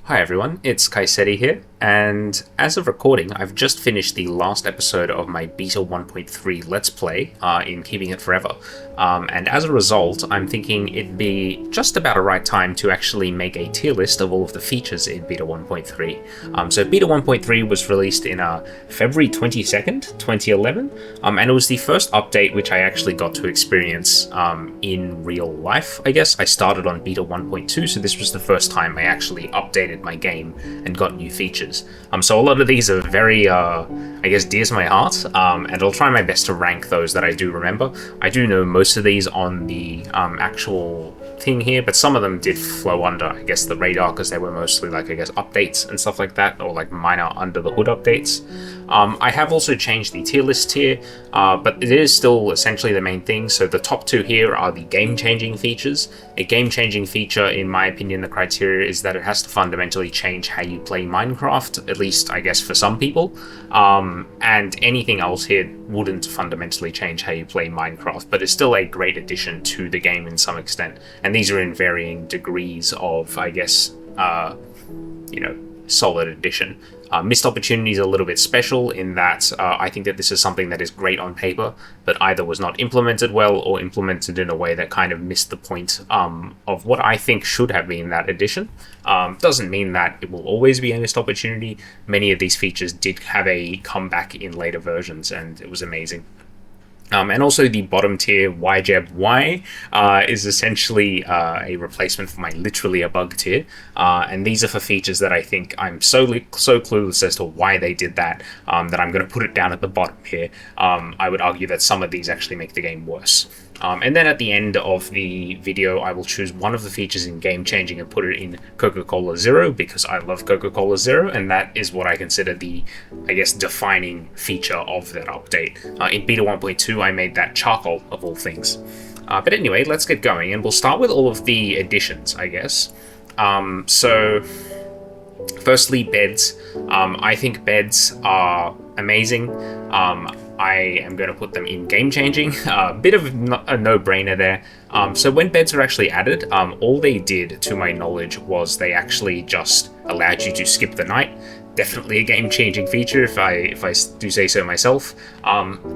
Hi everyone, it's Kyceti here, and as of recording, I've just finished the last episode of my Beta 1.3 Let's Play in Keeping It Forever, and as a result, I'm thinking it'd be just about a right time to actually make a tier list of all of the features in Beta 1.3. So Beta 1.3 was released in February 22nd, 2011, and it was the first update which I actually got to experience in real life, I guess. I started on Beta 1.2, so this was the first time I actually updated my game and got new features. So a lot of these are very, I guess, dear to my heart, and I'll try my best to rank those that I do remember. I do know most of these on the actual thing here, but some of them did flow under, I guess, the radar because they were mostly like, I guess, updates and stuff like that, or like minor under the hood updates. I have also changed the tier list here, but it is still essentially the main thing. So the top two here are the game-changing features. A game-changing feature, in my opinion, the criteria is that it has to fundamentally change how you play Minecraft, at least, I guess, for some people. And anything else here wouldn't fundamentally change how you play Minecraft, but it's still a great addition to the game in some extent. And these are in varying degrees of, I guess, solid addition. Missed Opportunity is a little bit special in that I think that this is something that is great on paper, but either was not implemented well or implemented in a way that kind of missed the point of what I think should have been that addition. Doesn't mean that it will always be a missed opportunity. Many of these features did have a comeback in later versions, and it was amazing. And also the bottom tier, YJEB Y, is essentially a replacement for my literally a bug tier. And these are for features that I think I'm so clueless as to why they did that, that I'm going to put it down at the bottom here. I would argue that some of these actually make the game worse. And then at the end of the video, I will choose one of the features in Game Changing and put it in Coca-Cola Zero, because I love Coca-Cola Zero, and that is what I consider the, I guess, defining feature of that update. In Beta 1.2, I made that charcoal, of all things. But anyway, let's get going, and we'll start with all of the additions, I guess. So, firstly, beds. I think beds are amazing. I am going to put them in Game Changing. A bit of a no-brainer there. So when beds are actually added, all they did, to my knowledge, was they actually just allowed you to skip the night. Definitely a game-changing feature, if I do say so myself.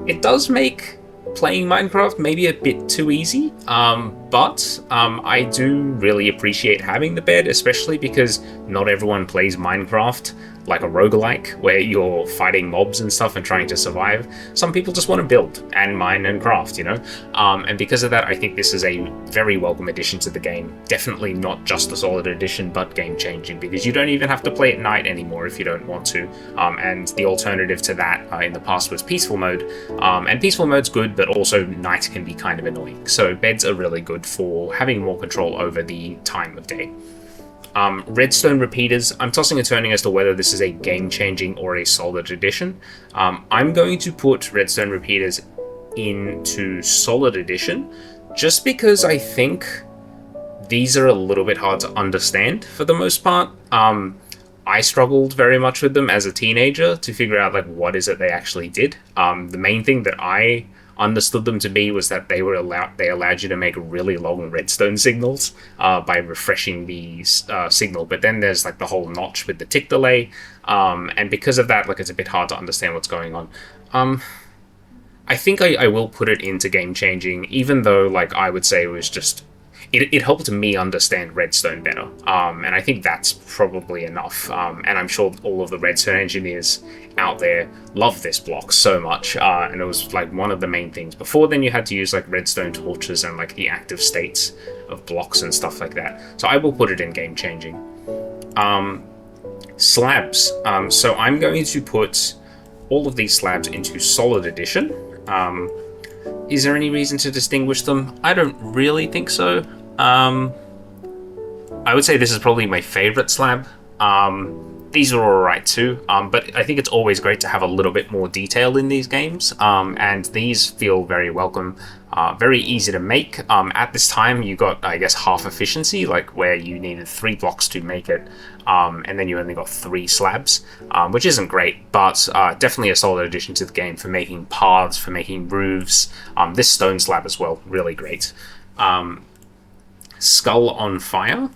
It does make playing Minecraft maybe a bit too easy, but I do really appreciate having the bed, especially because not everyone plays Minecraft like a roguelike, where you're fighting mobs and stuff and trying to survive. Some people just want to build and mine and craft, and because of that, I think this is a very welcome addition to the game. Definitely not just a solid addition, but game-changing, because you don't even have to play at night anymore if you don't want to, and the alternative to that in the past was peaceful mode, and peaceful mode's good, but also night can be kind of annoying. So beds are really good for having more control over the time of day. Redstone repeaters, I'm tossing and turning as to whether this is a game-changing or a solid addition. I'm going to put redstone repeaters into solid addition, just because I think these are a little bit hard to understand for the most part. I struggled very much with them as a teenager to figure out like what is it they actually did. The main thing that I understood them to be was that they allowed you to make really long redstone signals by refreshing the signal, but then there's like the whole notch with the tick delay, and because of that, like, it's a bit hard to understand what's going on. I think I will put it into game changing, even though like I would say it was just it helped me understand redstone better, and I think that's probably enough, and I'm sure all of the redstone engineers out there love this block so much, and it was like one of the main things. Before then you had to use like redstone torches and like the active states of blocks and stuff like that, so I will put it in game changing. Slabs, so I'm going to put all of these slabs into solid addition. Is there any reason to distinguish them? I don't really think so. I would say this is probably my favorite slab. These are alright too, but I think it's always great to have a little bit more detail in these games, and these feel very welcome, very easy to make. At this time, you got, I guess, half efficiency, like where you needed 3 blocks to make it, and then you only got 3 slabs, which isn't great, but definitely a solid addition to the game for making paths, for making roofs. This stone slab as well, really great. Skull on fire.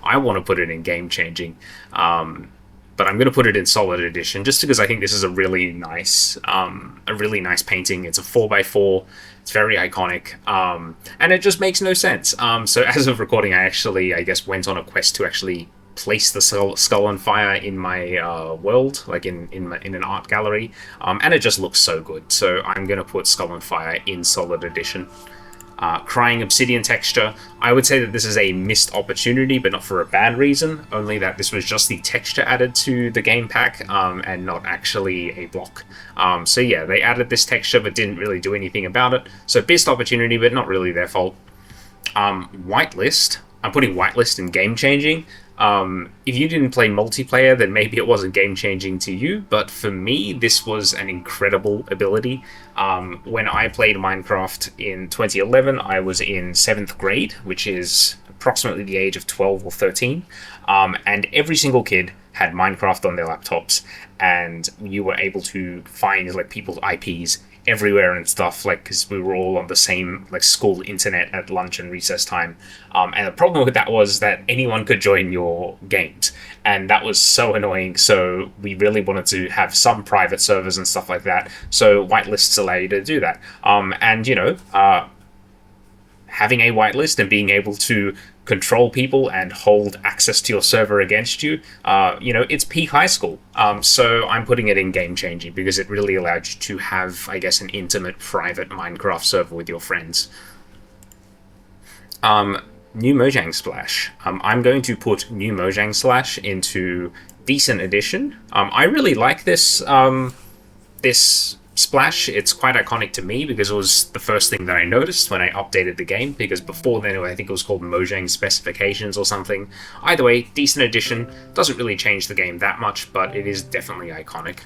I want to put it in game changing. But I'm going to put it in Solid Edition just because I think this is a really nice painting. It's a 4x4. It's very iconic, and it just makes no sense. So as of recording, I guess, went on a quest to actually place the skull on fire in my world, like in an art gallery, and it just looks so good. So I'm going to put Skull on Fire in Solid Edition. Crying Obsidian texture. I would say that this is a missed opportunity, but not for a bad reason, only that this was just the texture added to the game pack, and not actually a block. So yeah, they added this texture, but didn't really do anything about it. So missed opportunity, but not really their fault. Whitelist. I'm putting Whitelist in game changing. If you didn't play multiplayer, then maybe it wasn't game-changing to you, but for me, this was an incredible ability. When I played Minecraft in 2011, I was in 7th grade, which is approximately the age of 12 or 13, and every single kid had Minecraft on their laptops, and you were able to find like people's IPs everywhere and stuff, like, because we were all on the same like school internet at lunch and recess time, and the problem with that was that anyone could join your games, and that was so annoying. So we really wanted to have some private servers and stuff like that, so whitelists allow you to do that, and having a whitelist and being able to control people and hold access to your server against you, it's peak high school. So I'm putting it in game changing because it really allowed you to have, I guess, an intimate, private Minecraft server with your friends. New Mojang Splash. I'm going to put New Mojang Splash into Decent Edition. I really like this splash. It's quite iconic to me because it was the first thing that I noticed when I updated the game, because before then I think it was called Mojang Specifications or something. Either way, Decent Edition doesn't really change the game that much, but it is definitely iconic.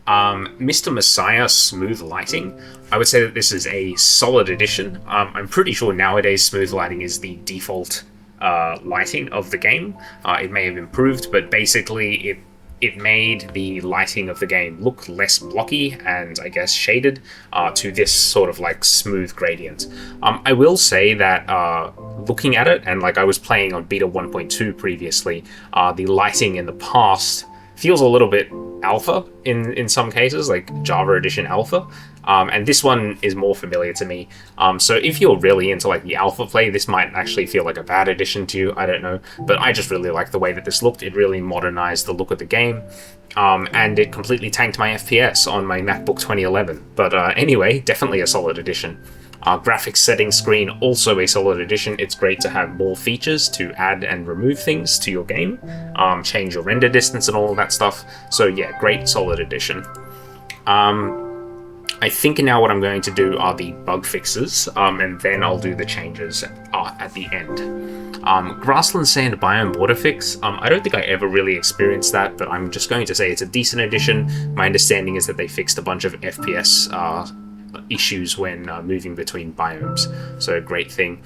Mr. Messiah Smooth Lighting. I would say that this is a Solid Edition. I'm pretty sure nowadays smooth lighting is the default lighting of the game. It may have improved, but basically it made the lighting of the game look less blocky and, I guess, shaded to this sort of like smooth gradient. I will say that looking at it, and like I was playing on beta 1.2 previously, the lighting in the past feels a little bit alpha in some cases, like Java Edition alpha. And this one is more familiar to me. So if you're really into like the alpha play, this might actually feel like a bad addition to you. I don't know, but I just really like the way that this looked. It really modernized the look of the game, and it completely tanked my FPS on my MacBook 2011. But anyway, definitely a Solid Edition. Graphics settings screen, also a Solid Edition. It's great to have more features to add and remove things to your game, change your render distance and all of that stuff. So yeah, great Solid Edition. I think now what I'm going to do are the bug fixes, and then I'll do the changes at the end. Grassland Sand Biome Border Fix. I don't think I ever really experienced that, but I'm just going to say it's a decent addition. My understanding is that they fixed a bunch of FPS issues when moving between biomes, so great thing.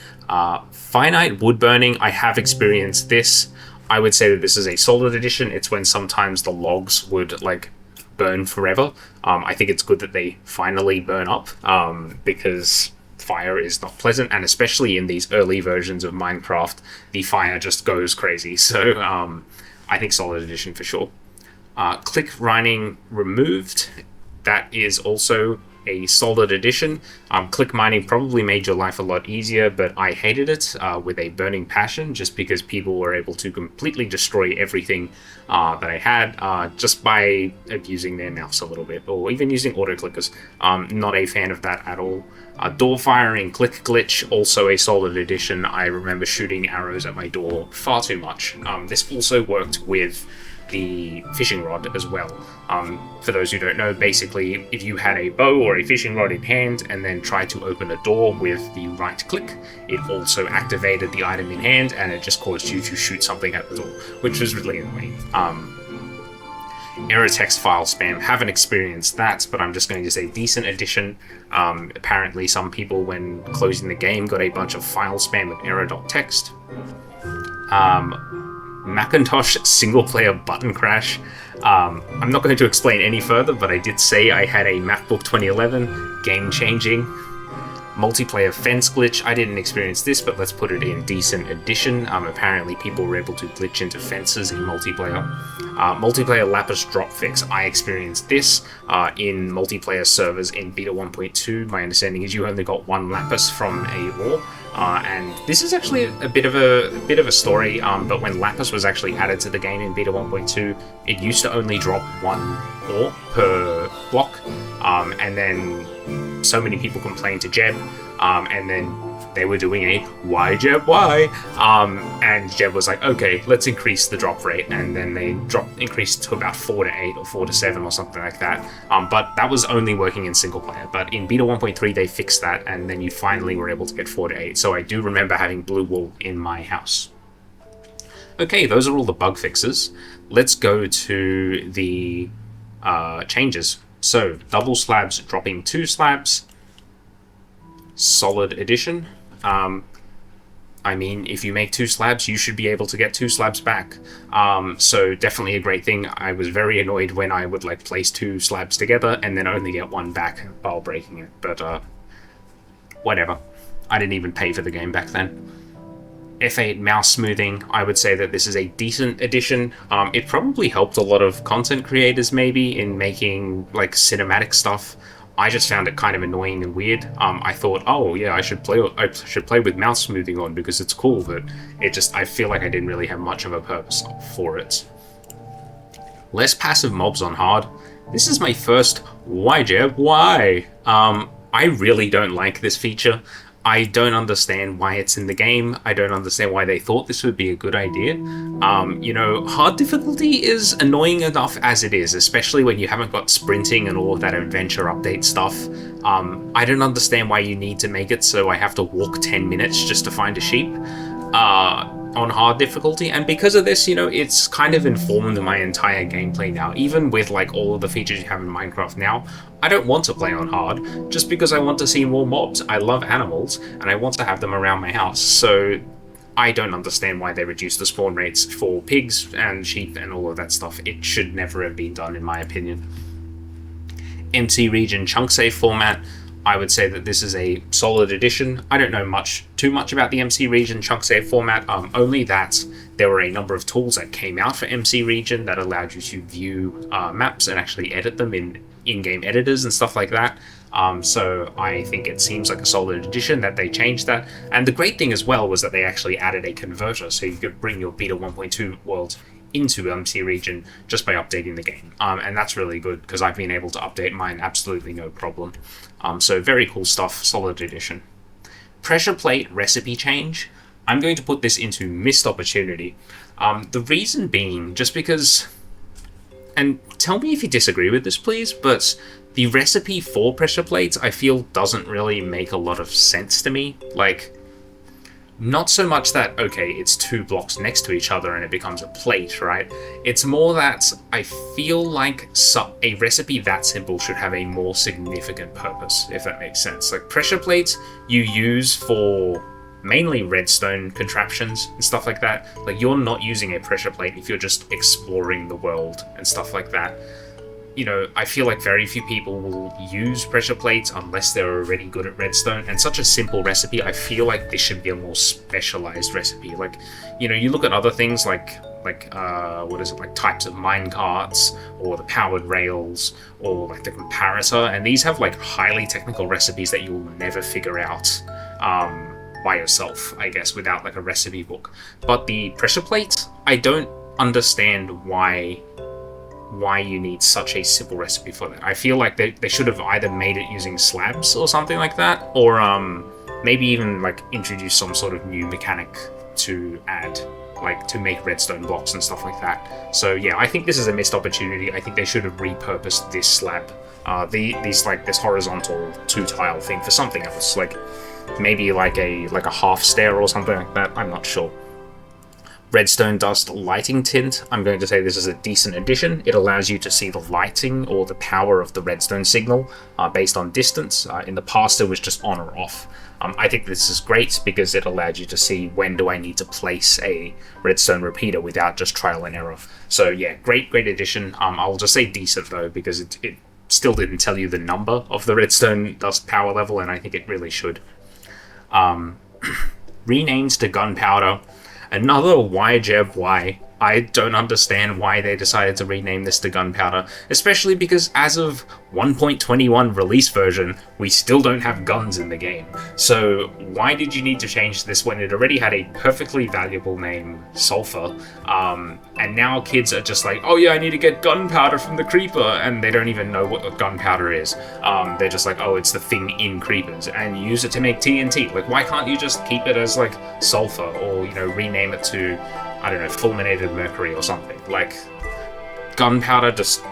Finite Wood Burning. I have experienced this. I would say that this is a Solid Edition. It's when sometimes the logs would like burn forever. I think it's good that they finally burn up, because fire is not pleasant, and especially in these early versions of Minecraft, the fire just goes crazy. So I think Solid Edition for sure. Click mining removed. That is also a Solid Edition. Click mining probably made your life a lot easier, but I hated it with a burning passion, just because people were able to completely destroy everything that I had just by abusing their mouse a little bit, or even using auto clickers. Not a fan of that at all. Door firing click glitch, also a Solid Edition. I remember shooting arrows at my door far too much. This also worked with the fishing rod as well. For those who don't know, basically if you had a bow or a fishing rod in hand and then tried to open a door with the right click, it also activated the item in hand and it just caused you to shoot something at the door, which was really annoying. Error text file spam, haven't experienced that, but I'm just going to say decent addition. Apparently some people when closing the game got a bunch of file spam with error.txt. Macintosh single-player button crash. I'm not going to explain any further, but I did say I had a MacBook 2011, game-changing. Multiplayer fence glitch. I didn't experience this, but let's put it in decent edition. Apparently people were able to glitch into fences in multiplayer. Multiplayer lapis drop fix. I experienced this in multiplayer servers in beta 1.2. My understanding is you only got one lapis from a ore. And this is actually a bit of a story, but when lapis was actually added to the game in beta 1.2, it used to only drop one ore per block, and then so many people complained to Jeb, and then they were doing a why Jeb why, and Jeb was like, okay, let's increase the drop rate, and then they increased to about 4 to 8 or 4 to 7 or something like that, but that was only working in single player. But in beta 1.3 they fixed that, and then you finally were able to get 4 to 8, so I do remember having blue wool in my house. Okay, those are all the bug fixes. Let's go to the changes. So double slabs dropping 2 slabs, solid addition. I mean, if you make 2 slabs, you should be able to get 2 slabs back. So definitely a great thing. I was very annoyed when I would like place 2 slabs together and then only get 1 back while breaking it. But whatever. I didn't even pay for the game back then. F8 mouse smoothing, I would say that this is a decent addition. It probably helped a lot of content creators maybe in making like cinematic stuff. I just found it kind of annoying and weird. I thought, oh yeah, I should play with mouse smoothing on because it's cool, but I feel like I didn't really have much of a purpose for it. Less passive mobs on hard. This is my first why, Jeb, why? I really don't like this feature. I don't understand why it's in the game. I don't understand why they thought this would be a good idea. You know, hard difficulty is annoying enough as it is, especially when you haven't got sprinting and all of that adventure update stuff. I don't understand why you need to make it so I have to walk 10 minutes just to find a sheep on hard difficulty. And because of this, you know, it's kind of informed my entire gameplay now. Even with like all of the features you have in Minecraft now, I don't want to play on hard just because I want to see more mobs. I love animals and I want to have them around my house. So I don't understand why they reduced the spawn rates for pigs and sheep and all of that stuff. It should never have been done, in my opinion. MC region chunk save format. I would say that this is a solid addition. I don't know too much about the MC region chunk save format, only that there were a number of tools that came out for MC region that allowed you to view maps and actually edit them in in-game editors and stuff like that. So I think it seems like a solid addition that they changed that. And the great thing as well was that they actually added a converter so you could bring your beta 1.2 world into MC region just by updating the game. And that's really good because I've been able to update mine absolutely no problem. So very cool stuff, solid addition. Pressure plate recipe change. I'm going to put this into missed opportunity. The reason being just because, and tell me if you disagree with this please, but the recipe for pressure plates I feel doesn't really make a lot of sense to me. Like, not so much that, okay, it's 2 blocks next to each other and it becomes a plate, right? It's more that I feel like a recipe that simple should have a more significant purpose, if that makes sense. Like, pressure plates you use for mainly redstone contraptions and stuff like that. Like, you're not using a pressure plate if you're just exploring the world and stuff like that. You know, I feel like very few people will use pressure plates unless they're already good at redstone. And such a simple recipe, I feel like this should be a more specialized recipe. Like, you know, you look at other things like what is it, like types of mine carts or the powered rails or like the comparator, and these have like highly technical recipes that you'll never figure out by yourself, I guess, without like a recipe book. But the pressure plate, I don't understand why you need such a simple recipe for that. I feel like they should have either made it using slabs or something like that, or maybe even like introduce some sort of new mechanic to add, like to make redstone blocks and stuff like that. So yeah, I think this is a missed opportunity. I think they should have repurposed this slab, this horizontal 2-tile thing for something else, like maybe like a half stair or something like that. I'm not sure. Redstone dust lighting tint. I'm going to say this is a decent addition. It allows you to see the lighting or the power of the redstone signal based on distance. In the past, it was just on or off. I think this is great because it allowed you to see when do I need to place a redstone repeater without just trial and error. So yeah, great addition. I'll just say decent though because still didn't tell you the number of the redstone dust power level, and I think it really should. Renames to gunpowder. Another why, Jeb, why? I don't understand why they decided to rename this to gunpowder, especially because as of 1.21 release version, we still don't have guns in the game. So why did you need to change this when it already had a perfectly valuable name, sulfur? And now kids are just like, oh yeah, I need to get gunpowder from the creeper, and they don't even know what gunpowder is. They're just like, oh, it's the thing in creepers, and you use it to make TNT. Like, why can't you just keep it as like sulfur, or rename it to, I don't know, fulminated mercury or something? Like, gunpowder just...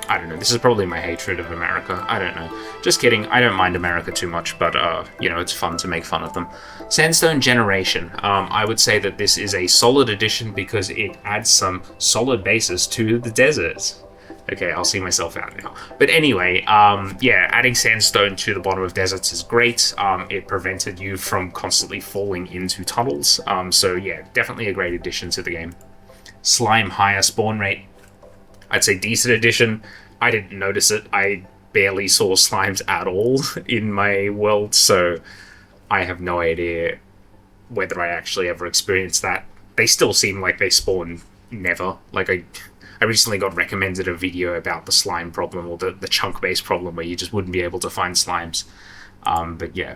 I don't know, this is probably my hatred of America. I don't know. Just kidding, I don't mind America too much, but, it's fun to make fun of them. Sandstone Generation. I would say that this is a solid addition because it adds some solid bases to the deserts. Okay, I'll see myself out now. But anyway, adding sandstone to the bottom of deserts is great. It prevented you from constantly falling into tunnels. So yeah, definitely a great addition to the game. Slime higher spawn rate. I'd say decent addition. I didn't notice it. I barely saw slimes at all in my world, so I have no idea whether I actually ever experienced that. They still seem like they spawn never. Like, I recently got recommended a video about the slime problem, or the chunk-based problem, where you just wouldn't be able to find slimes. But yeah.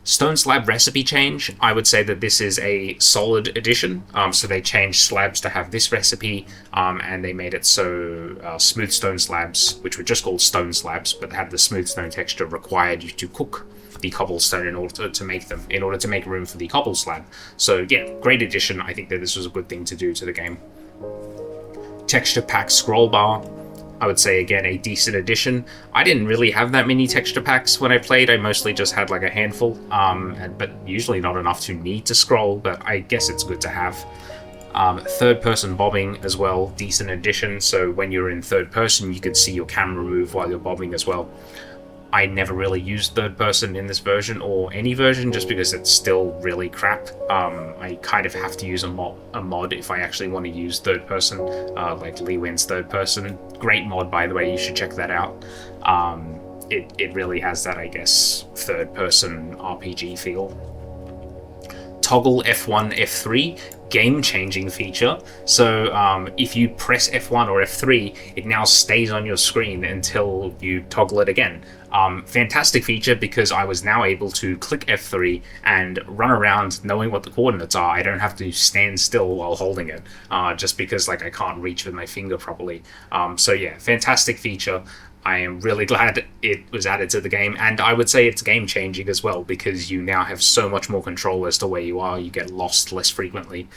Stone slab recipe change. I would say that this is a solid addition. So they changed slabs to have this recipe, and they made it so smooth stone slabs, which were just called stone slabs, but had the smooth stone texture, required you to cook the cobblestone in order to make them, in order to make room for the cobble slab. So yeah, great addition. I think that this was a good thing to do to the game. Texture pack scroll bar. I would say, again, a decent addition. I didn't really have that many texture packs when I played. I mostly just had like a handful, but usually not enough to need to scroll, but I guess it's good to have. Third-person bobbing as well, decent addition. So when you're in third person, you could see your camera move while you're bobbing as well. I never really used third person in this version, or any version, just because it's still really crap. I kind of have to use a mod if I actually want to use third person, like Lee Win's third person. Great mod, by the way, you should check that out. It really has that, I guess, third person RPG feel. Toggle F1, F3, game-changing feature. So if you press F1 or F3, it now stays on your screen until you toggle it again. Fantastic feature, because I was now able to click F3 and run around knowing what the coordinates are. I don't have to stand still while holding it, just because I can't reach with my finger properly. So yeah, fantastic feature. I am really glad it was added to the game, and I would say it's game-changing as well, because you now have so much more control as to where you are. You get lost less frequently.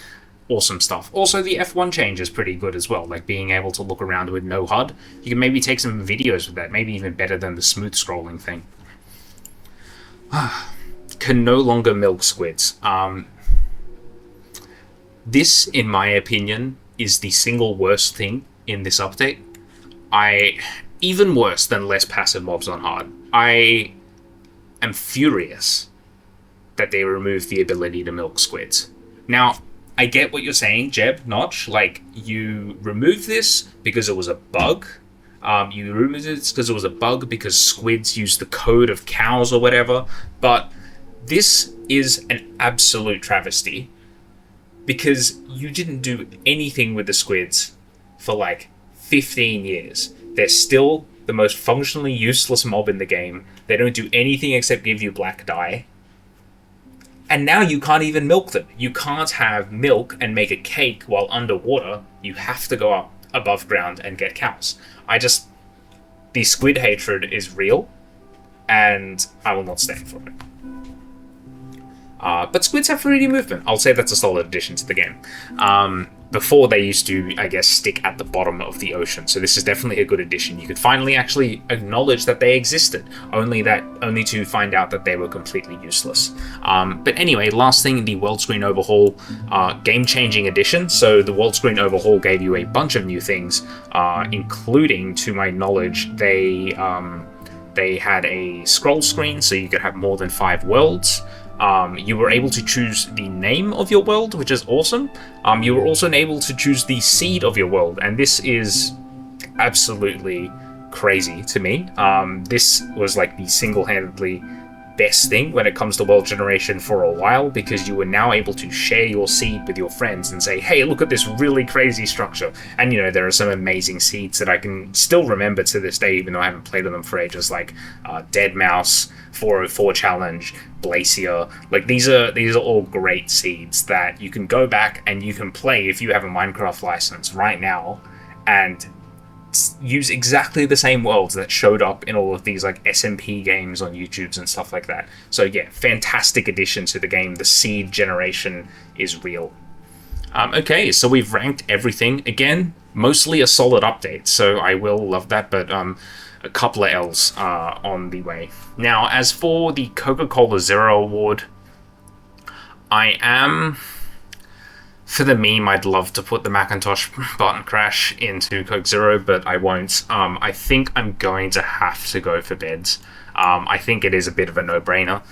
Awesome stuff. Also, the F1 change is pretty good as well, like being able to look around with no HUD. You can maybe take some videos with that, maybe even better than the smooth scrolling thing. Can no longer milk squids. This, in my opinion, is the single worst thing in this update. Even worse than less passive mobs on hard. I am furious that they removed the ability to milk squids. Now, I get what you're saying, Jeb, Notch. Like, you removed this because it was a bug. You removed this because it was a bug because squids use the code of cows or whatever. But this is an absolute travesty, because you didn't do anything with the squids for like 15 years. They're still the most functionally useless mob in the game. They don't do anything except give you black dye. And now you can't even milk them. You can't have milk and make a cake while underwater. You have to go up above ground and get cows. The squid hatred is real, and I will not stand for it. But squids have 3D movement. I'll say that's a solid addition to the game. Before, they used to, I guess, stick at the bottom of the ocean, so this is definitely a good addition. You could finally actually acknowledge that they existed, only to find out that they were completely useless. But anyway, last thing, the world screen overhaul, game-changing addition. So the world screen overhaul gave you a bunch of new things, including, to my knowledge, they had a scroll screen, so you could have more than 5 worlds. You were able to choose the name of your world, which is awesome. You were also able to choose the seed of your world, and this is absolutely crazy to me. This was like the single-handedly best thing when it comes to world generation for a while, because you were now able to share your seed with your friends and say, hey, look at this really crazy structure. And there are some amazing seeds that I can still remember to this day, even though I haven't played with them for ages, like Dead Mouse, 404 Challenge, Glacier. Like these are all great seeds that you can go back and you can play if you have a Minecraft license right now and use exactly the same worlds that showed up in all of these like SMP games on YouTubes and stuff like that. So yeah, fantastic addition to the game. The seed generation is real. Okay, so we've ranked everything. Again, mostly a solid update, so I will love that, but a couple of L's on the way. Now, as for the Coca-Cola Zero Award, for the meme, I'd love to put the Macintosh button crash into Coke Zero, but I won't. I think I'm going to have to go for beds. I think it is a bit of a no-brainer.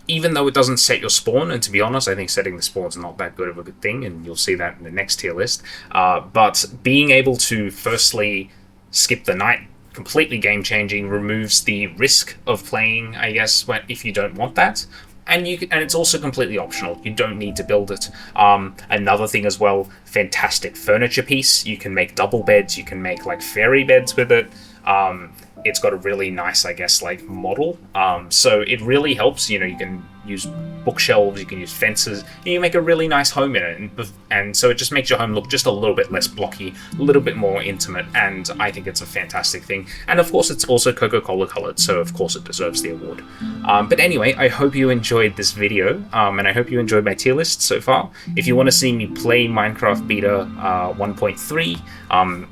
Even though it doesn't set your spawn, and to be honest, I think setting the spawn is not that good of a good thing, and you'll see that in the next tier list. But being able to firstly skip the night, completely game-changing, removes the risk of playing, I guess, if you don't want that. And it's also completely optional. You don't need to build it. Another thing as well, fantastic furniture piece. You can make double beds. You can make like fairy beds with it. It's got a really nice, I guess, like model. So it really helps. You can use bookshelves. You can use fences. And you make a really nice home in it. And so it just makes your home look just a little bit less blocky, a little bit more intimate. And I think it's a fantastic thing. And of course, it's also Coca-Cola colored. So of course, it deserves the award. But anyway, I hope you enjoyed this video. And I hope you enjoyed my tier list so far. If you want to see me play Minecraft Beta 1.3,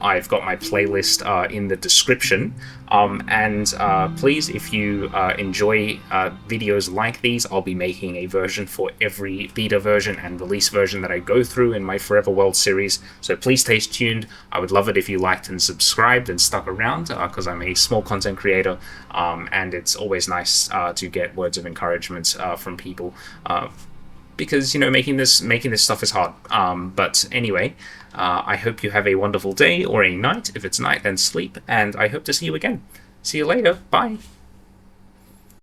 I've got my playlist in the description. And please, if you enjoy videos like these, I'll be making a version for every beta version and release version that I go through in my Forever World series. So please stay tuned. I would love it if you liked and subscribed and stuck around, because I'm a small content creator, and it's always nice to get words of encouragement from people. Because making this stuff is hard. But anyway, I hope you have a wonderful day or a night. If it's night, then sleep, and I hope to see you again. See you later. Bye.